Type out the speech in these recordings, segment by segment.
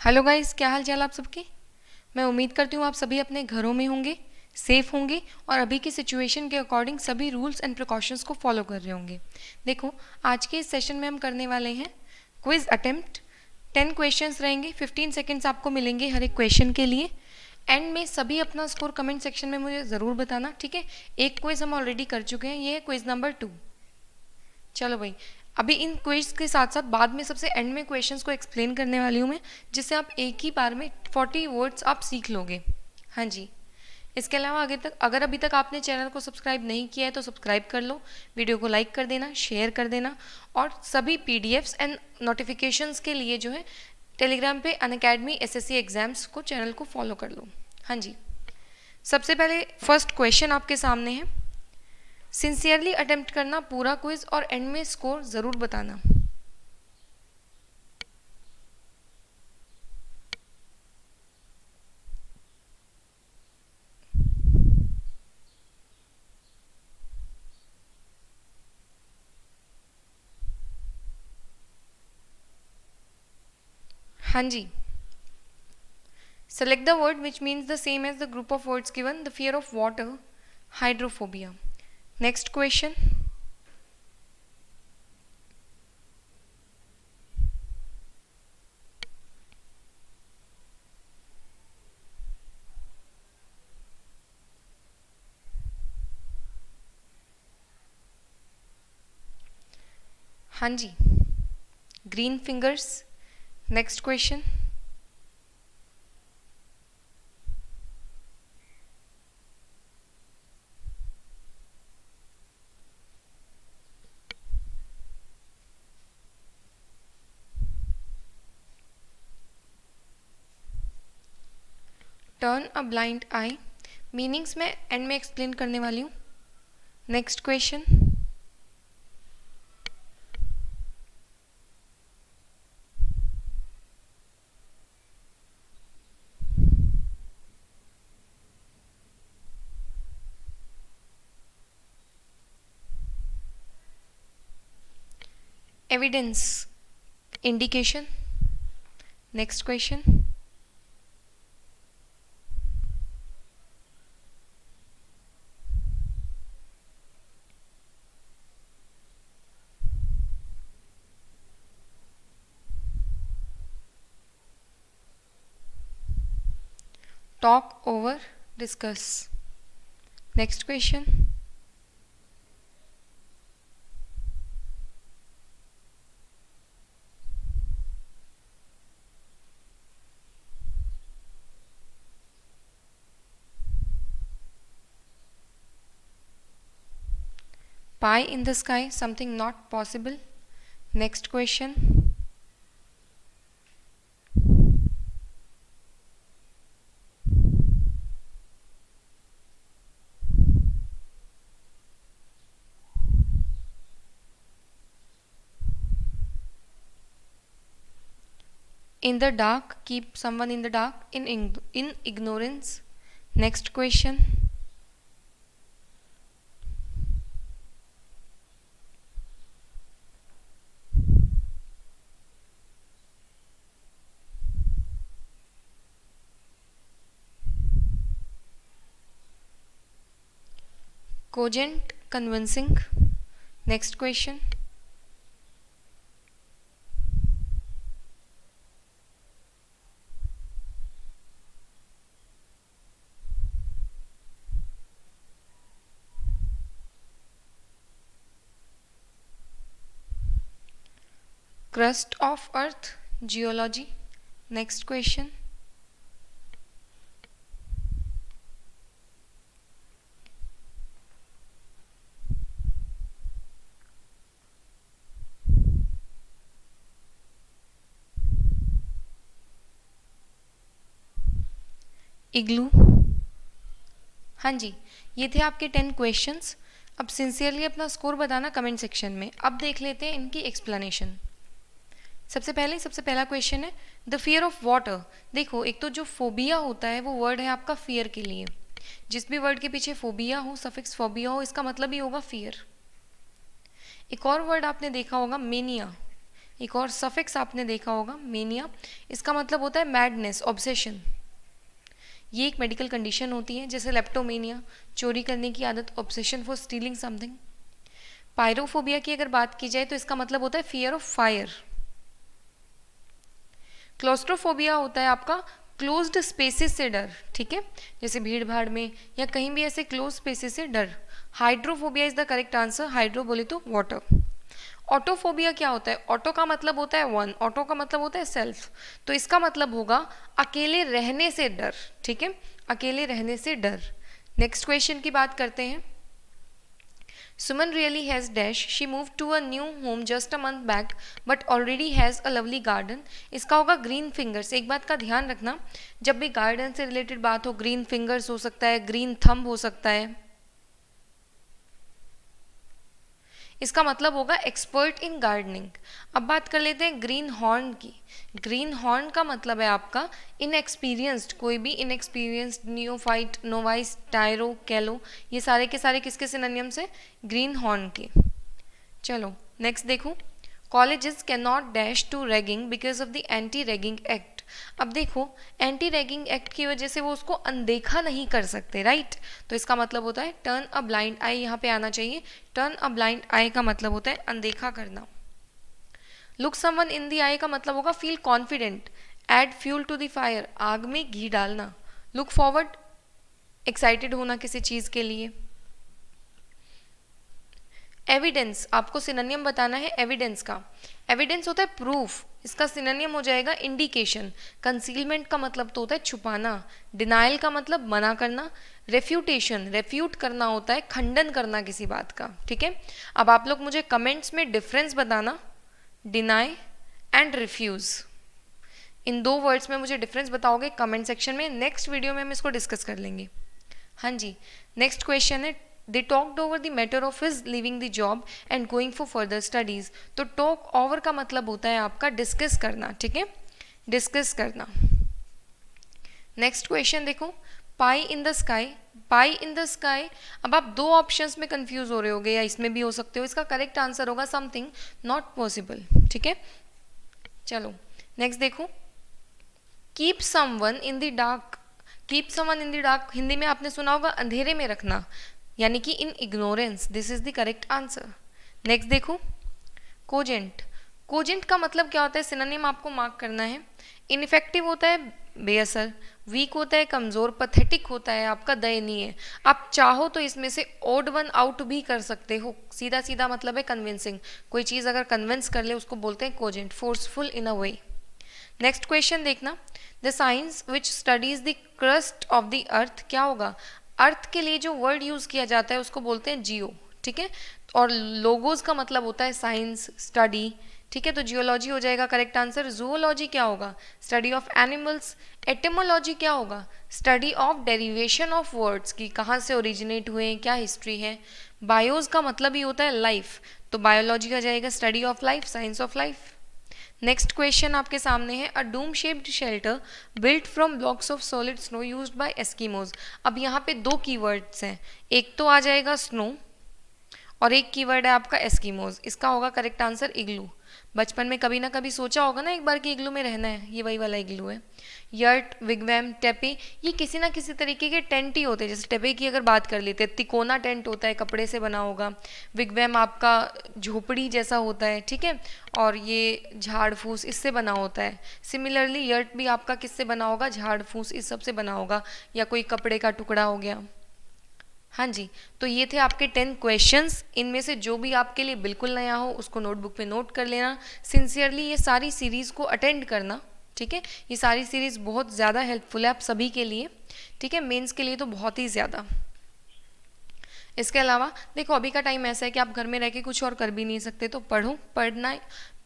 Hello guys, क्या हाल चाल आप सबके। मैं उम्मीद करती हूँ आप सभी अपने घरों में होंगे, सेफ़ होंगे और अभी की सिचुएशन के अकॉर्डिंग सभी रूल्स एंड प्रिकॉशंस को फॉलो कर रहे होंगे। देखो, आज के इस सेशन में हम करने वाले हैं क्विज अटेम्प्ट। 10 क्वेश्चंस रहेंगे, 15 सेकेंड्स आपको मिलेंगे हर एक क्वेश्चन के लिए। एंड में सभी अपना स्कोर कमेंट सेक्शन में मुझे ज़रूर बताना, ठीक है। एक क्विज हम ऑलरेडी कर चुके हैं, ये है क्विज नंबर 2। चलो भाई, अभी इन क्विज के साथ साथ बाद में सबसे एंड में क्वेश्चंस को एक्सप्लेन करने वाली हूँ मैं, जिससे आप एक ही बार में 40 वर्ड्स आप सीख लोगे। हाँ जी। इसके अलावा आगे तक अगर अभी तक आपने चैनल को सब्सक्राइब नहीं किया है तो सब्सक्राइब कर लो, वीडियो को लाइक कर देना, शेयर कर देना, और सभी पीडीएफ्स एंड नोटिफिकेशंस के लिए जो है टेलीग्राम पे अनअकैडमी एसएससी एग्जाम्स को चैनल को फॉलो कर लो। हाँ जी। सबसे पहले फर्स्ट क्वेश्चन आपके सामने है। सिंसियरली अटेम्प्ट करना पूरा क्विज और एंड में स्कोर ज़रूर बताना। हाँ जी। Select the word which means the same as the group of words given. The fear of water, hydrophobia. Next question. हाँ जी, green fingers. Next question. Turn a blind I. Meanings मैं and में explain करने वाली हूँ। Next question. Evidence, indication. Next question. Talk over, discuss. Next question. Pie in the sky, something not possible. Next question. In the dark, keep someone in the dark, in ignorance. Next question. Cogent, convincing. Next question. Crust of earth, geology. Next question. इग्लू। हाँ जी, ये थे आपके 10 questions. अब sincerely अपना score बताना comment section में। अब देख लेते हैं इनकी एक्सप्लेनेशन। सबसे पहला क्वेश्चन है द फियर ऑफ वाटर। देखो, एक तो जो फोबिया होता है वो वर्ड है आपका फियर के लिए। जिस भी वर्ड के पीछे फोबिया हो, सफिक्स फोबिया हो, इसका मतलब ही होगा फियर। एक और वर्ड आपने देखा होगा मेनिया। एक और सफिक्स आपने देखा होगा मेनिया, इसका मतलब होता है मैडनेस, ऑब्सेशन। ये एक मेडिकल कंडीशन होती है, जैसे लेप्टोमेनिया, चोरी करने की आदत, obsession for stealing something. Pyrophobia की अगर बात की जाए तो इसका मतलब होता है फियर ऑफ फायर। क्लोस्ट्रोफोबिया होता है आपका क्लोज्ड स्पेसेस से डर, ठीक है, जैसे भीड़ भाड़ में या कहीं भी ऐसे क्लोज स्पेसेस से डर। Hydrophobia is the correct answer, hydro बोले तो वाटर। ऑटोफोबिया क्या होता है? ऑटो का मतलब होता है वन, ऑटो का मतलब होता है सेल्फ, तो इसका मतलब होगा अकेले रहने से डर, ठीक है, अकेले रहने से डर। नेक्स्ट क्वेश्चन की बात करते हैं। Suman really has dash. She moved to a new home just a month back, but already has a lovely garden. इसका होगा ग्रीन फिंगर्स। एक बात का ध्यान रखना, जब भी गार्डन से रिलेटेड बात हो, ग्रीन फिंगर्स हो सकता है, ग्रीन थंब हो सकता है, इसका मतलब होगा एक्सपर्ट इन गार्डनिंग। अब बात कर लेते हैं ग्रीन हॉर्न की। ग्रीन हॉर्न का मतलब है आपका इनएक्सपीरियंस्ड, कोई भी इनएक्सपीरियंस्ड, नियोफाइट, नोवाइस, टायरो, कैलो, ये सारे के सारे किसके सिनोनिम्स है? ग्रीन हॉर्न के। चलो नेक्स्ट देखो, colleges can not dash to ragging because of the anti ragging act. अब देखो, एंटी रैगिंग एक्ट की वजह से वो उसको अनदेखा नहीं कर सकते, राइट? तो इसका मतलब होता है टर्न अ ब्लाइंड आई, यहाँ पे आना चाहिए। टर्न अ ब्लाइंड आई का मतलब होता है अनदेखा करना। Look someone in the eye का मतलब होगा feel confident. Add fuel to the fire, आग में घी डालना। लुक फॉरवर्ड, एक्साइटेड होना किसी चीज के लिए। एविडेंस, आपको सिनोनिम बताना है एविडेंस का। एविडेंस होता है प्रूफ, इसका सिनोनिम हो जाएगा इंडिकेशन। कंसीलमेंट का मतलब तो होता है छुपाना। डिनाइल का मतलब मना करना। रेफ्यूटेशन, रेफ्यूट करना होता है खंडन करना किसी बात का, ठीक है। अब आप लोग मुझे कमेंट्स में डिफरेंस बताना, डिनाई एंड रिफ्यूज, इन दो वर्ड्स में मुझे डिफरेंस बताओगे कमेंट सेक्शन में। नेक्स्ट वीडियो में हम इसको डिस्कस कर लेंगे। हाँ जी, नेक्स्ट क्वेश्चन है, they talked over the matter of his living the job and going for further studies. तो टॉक ओवर का मतलब होता है आपका डिस्कस करना, ठीक है, डिस्कस करना। नेक्स्ट क्वेश्चन देखो, pie in the sky. Pie in the sky, अब आप दो ऑप्शंस में कंफ्यूज हो रहे होगे या इसमें भी हो सकते हो, इसका करेक्ट आंसर होगा समथिंग नॉट पॉसिबल, ठीक है। चलो नेक्स्ट देखो, keep someone in the dark. Keep someone in the dark Hindi में आपने सुना होगा अंधेरे में रखना, यानी कि in ignorance. This is the correct answer. Next देखो, कोजेंट। कोजेंट का मतलब क्या होता है? सिनोनिम आपको मार्क करना है। इनइफेक्टिव होता है बेअसर, वीक होता है कमज़ोर, पथेटिक होता है आपका दयनीय। आप चाहो तो इसमें से ओड वन आउट भी कर सकते हो। सीधा सीधा मतलब है कन्विंसिंग, कोई चीज़ अगर कन्विंस कर ले उसको बोलते हैं कोजेंट, फोर्सफुल इन अ वे। नेक्स्ट क्वेश्चन देखना, the science which studies the crust of the earth, क्या होगा? अर्थ के लिए जो वर्ड यूज किया जाता है उसको बोलते हैं जियो, ठीक है। और लोगोज का मतलब होता है साइंस, स्टडी, ठीक है, तो जियोलॉजी हो जाएगा करेक्ट आंसर। जूलॉजी क्या होगा? Study of animals. एटिमोलॉजी क्या होगा? Study of derivation of words, की कहाँ से ओरिजिनेट हुए हैं, क्या हिस्ट्री है। बायोज का मतलब ही होता है लाइफ, तो बायोलॉजी का जाएगा study of life, science of life. Next question आपके सामने है, a dome shaped shelter built from blocks of solid snow used by Eskimos. अब यहाँ पे दो कीवर्ड्स हैं, एक तो आ जाएगा स्नो और एक कीवर्ड है आपका एस्किमोज। इसका होगा करेक्ट आंसर इग्लू। बचपन में कभी ना कभी सोचा होगा ना एक बार कि इग्लू में रहना है, ये वही वाला इग्लू है। यर्ट, विगवैम, टेपे, ये किसी ना किसी तरीके के टेंट ही होते हैं। जैसे टेपे की अगर बात कर लेते हैं, तिकोना टेंट होता है, कपड़े से बना होगा। विगवैम आपका झोपड़ी जैसा होता है, ठीक है, और ये झाड़ फूस इससे बना होता है। सिमिलरली यर्ट भी आपका किससे बना होगा? झाड़ फूस इस सब से बना होगा, या कोई कपड़े का टुकड़ा हो गया। हाँ जी, तो ये थे आपके 10 क्वेश्चंस। इनमें से जो भी आपके लिए बिल्कुल नया हो उसको नोटबुक पे नोट कर लेना। सिंसियरली ये सारी सीरीज़ को अटेंड करना, ठीक है। ये सारी सीरीज़ बहुत ज़्यादा हेल्पफुल है आप सभी के लिए, ठीक है, मेंस के लिए तो बहुत ही ज़्यादा। इसके अलावा देखो, अभी का टाइम ऐसा है कि आप घर में रह के कुछ और कर भी नहीं सकते, तो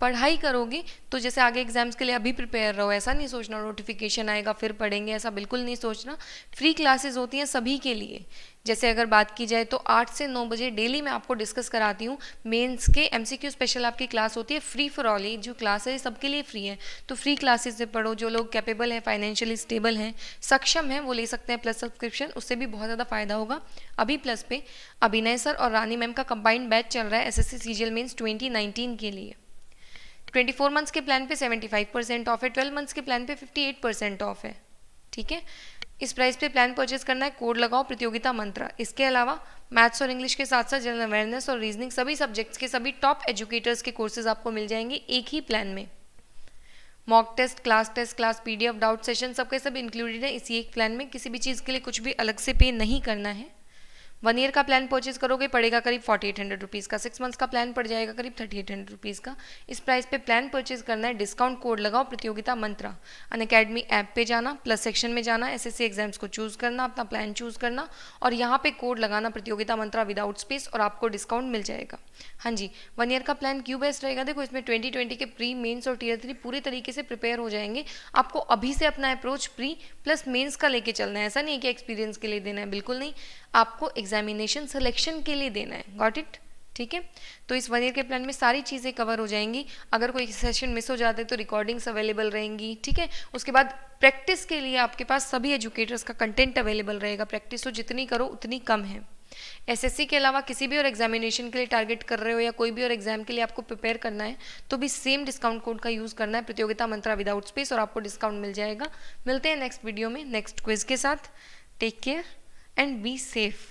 पढ़ाई करोगे तो जैसे आगे एग्जाम्स के लिए अभी प्रिपेयर रहो। ऐसा नहीं सोचना नोटिफिकेशन आएगा फिर पढ़ेंगे, ऐसा बिल्कुल नहीं सोचना। फ्री क्लासेस होती हैं सभी के लिए। जैसे अगर बात की जाए तो 8 से 9 बजे डेली मैं आपको डिस्कस कराती हूँ। मेंस के MCQ स्पेशल आपकी क्लास होती है फ्री फॉर ऑल। ये जो क्लास है सबके लिए फ्री है, तो फ्री क्लासेस से पढ़ो। जो लोग कैपेबल हैं, फाइनेंशियली स्टेबल हैं, सक्षम हैं, वो ले सकते हैं प्लस सब्सक्रिप्शन, उससे भी बहुत ज़्यादा फायदा होगा। अभी प्लस पे अभिनय सर और रानी मैम का कंबाइंड बैच चल रहा है SSC CGL मेंस 2019 के लिए। 24 मंथ्स के प्लान पे 75% ऑफ है, 12 मंथ्स के प्लान पे 58% ऑफ है। ठीक है, इस प्राइस पे प्लान परचेज करना है, कोड लगाओ प्रतियोगिता मंत्रा। इसके अलावा मैथ्स और इंग्लिश के साथ साथ जनरल अवेयरनेस और रीजनिंग सभी सब्जेक्ट्स के सभी टॉप एजुकेटर्स के कोर्सेज आपको मिल जाएंगे एक ही प्लान में। Mock test, class PDF, doubt session सबके सब इंक्लूडेड है इसी एक प्लान में। किसी भी चीज़ के लिए कुछ भी अलग से पे नहीं करना है। 1 ईयर का प्लान परचेज करोगे पड़ेगा करीब 4800 रुपीज़ का, 6 मंथ्स का प्लान पड़ जाएगा करीब 3800 रुपीज़ का। इस प्राइस पे प्लान परचेज करना है, डिस्काउंट कोड लगाओ प्रतियोगिता मंत्रा। अनअकैडमी ऐप पे जाना, प्लस सेक्शन में जाना, SSC एग्जाम्स को चूज़ करना, अपना प्लान चूज़ करना और यहाँ पे कोड लगाना प्रतियोगिता मंत्रा विदाउट स्पेस और आपको डिस्काउंट मिल जाएगा। हाँ जी, 1 ईयर का प्लान क्यों बेस्ट रहेगा? देखो इसमें 2020 के प्री, मेंस और टियर 3 पूरे तरीके से प्रिपेयर हो जाएंगे। आपको अभी से अपना अप्रोच प्री प्लस मेंस का लेके चलना है। ऐसा नहीं है कि एक्सपीरियंस के लिए देना है, बिल्कुल नहीं, आपको एग्जामिनेशन सिलेक्शन के लिए देना है। Got it? ठीक है, तो इस 1 ईयर के प्लान में सारी चीज़ें कवर हो जाएंगी। अगर कोई सेशन मिस हो जाते तो रिकॉर्डिंग्स अवेलेबल रहेंगी। ठीक है, उसके बाद प्रैक्टिस के लिए आपके पास सभी एजुकेटर्स का कंटेंट अवेलेबल रहेगा। प्रैक्टिस तो जितनी करो उतनी कम है। SSC के अलावा किसी भी और एग्जामिनेशन के लिए टारगेट कर रहे हो या कोई भी और एग्जाम के लिए आपको प्रिपेयर करना है तो भी सेम डिस्काउंट कोड का यूज़ करना है, प्रतियोगिता मंत्रा विदाउट स्पेस, और आपको डिस्काउंट मिल जाएगा। मिलते हैं नेक्स्ट वीडियो में नेक्स्ट क्विज के साथ। Take care and be safe.